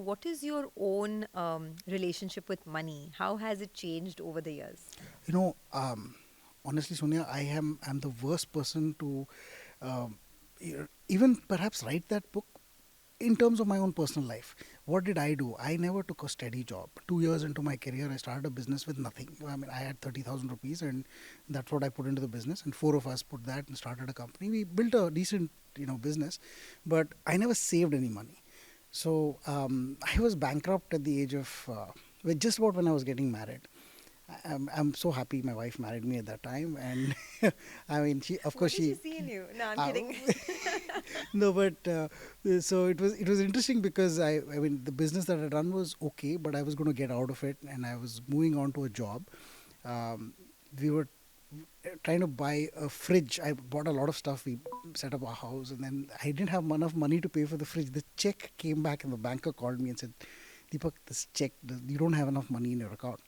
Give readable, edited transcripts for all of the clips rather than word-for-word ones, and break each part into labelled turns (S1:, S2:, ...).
S1: what is your own relationship with money? How has it changed over the years?
S2: You know, honestly, Sonia, I'm the worst person to um, even perhaps write that book in terms of my own personal life. What did I do? I never took a steady job. 2 years into my career, I started a business with nothing. I mean, I had 30,000 rupees, and that's what I put into the business. And four of us put that and started a company. We built a decent, business, but I never saved any money. So I was bankrupt at the age of just about when I was getting married. I'm so happy my wife married me at that time, and I mean, she, of
S1: What
S2: course,
S1: did she
S2: she.
S1: see in you? No, I'm kidding.
S2: No, but so it was interesting because I mean the business that I run was okay, but I was going to get out of it, and I was moving on to a job. We were trying to buy a fridge. I bought a lot of stuff. We set up our house, and then I didn't have enough money to pay for the fridge. The check came back, and the banker called me and said, "Deepak, this check, you don't have enough money in your account."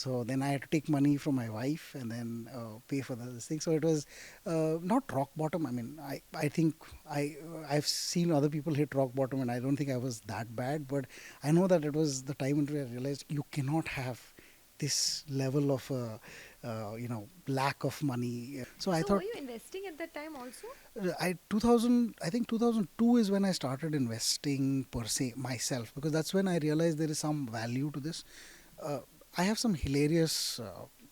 S2: So then I had to take money from my wife and then pay for this thing. So it was not rock bottom. I mean, I think I've seen other people hit rock bottom, and I don't think I was that bad. But I know that it was the time when I realized you cannot have this level of lack of money. So I
S1: So
S2: thought
S1: were you investing at that time also?
S2: I 2000 I think 2002 is when I started investing per se myself, because that's when I realized there is some value to this. Uh, I have some hilarious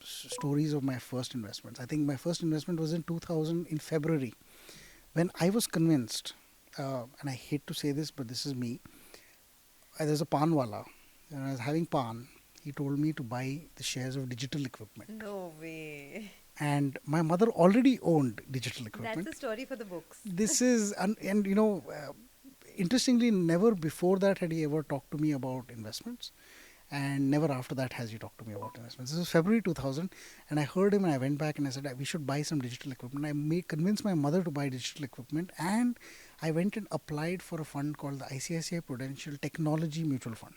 S2: stories of my first investments. I think my first investment was in 2000 in February, when I was convinced, and I hate to say this, but this is me. There's a pan wala, and I was having pan. He told me to buy the shares of digital equipment.
S1: No way.
S2: And my mother already owned digital equipment.
S1: That's a story for the books.
S2: This is, and interestingly, never before that had he ever talked to me about investments, and never after that has he talked to me about investments. This was February 2000, and I heard him, and I went back and I said, we should buy some digital equipment. Convinced my mother to buy digital equipment, and I went and applied for a fund called the ICICI Prudential Technology Mutual Fund.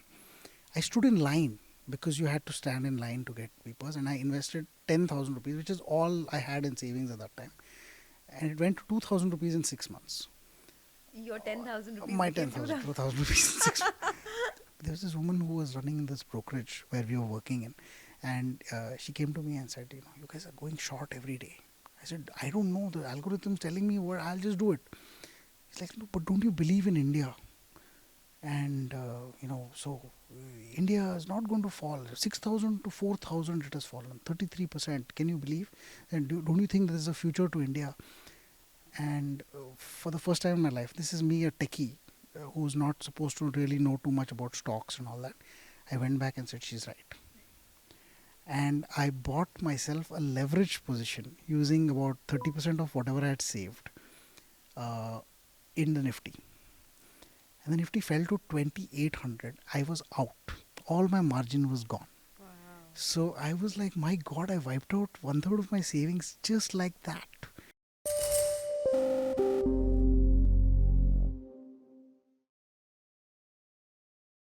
S2: I stood in line because you had to stand in line to get papers, and I invested 10,000 rupees, which is all I had in savings at that time. And it went to 2,000 rupees in 6 months.
S1: Your 10,000 rupees.
S2: My
S1: became
S2: 10,000, 2,000 rupees in 6 months. There was this woman who was running this brokerage where we were working in, and she came to me and said, you guys are going short every day. I said, I don't know, the algorithm's telling me what, I'll just do it. He's like, no, but don't you believe in India? And India is not going to fall. 6,000 to 4,000 it has fallen, 33%. Can you believe? And don't you think there is a future to India? And for the first time in my life, this is me, a techie, who's not supposed to really know too much about stocks and all that. I went back and said, she's right. And I bought myself a leveraged position using about 30% of whatever I had saved in the Nifty. And the Nifty fell to 2,800. I was out. All my margin was gone.
S1: Wow.
S2: So I was like, my God, I wiped out 1/3 of my savings just like that.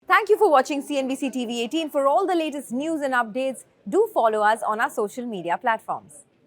S3: Thank you for watching CNBC TV 18. For all the latest news and updates, do follow us on our social media platforms.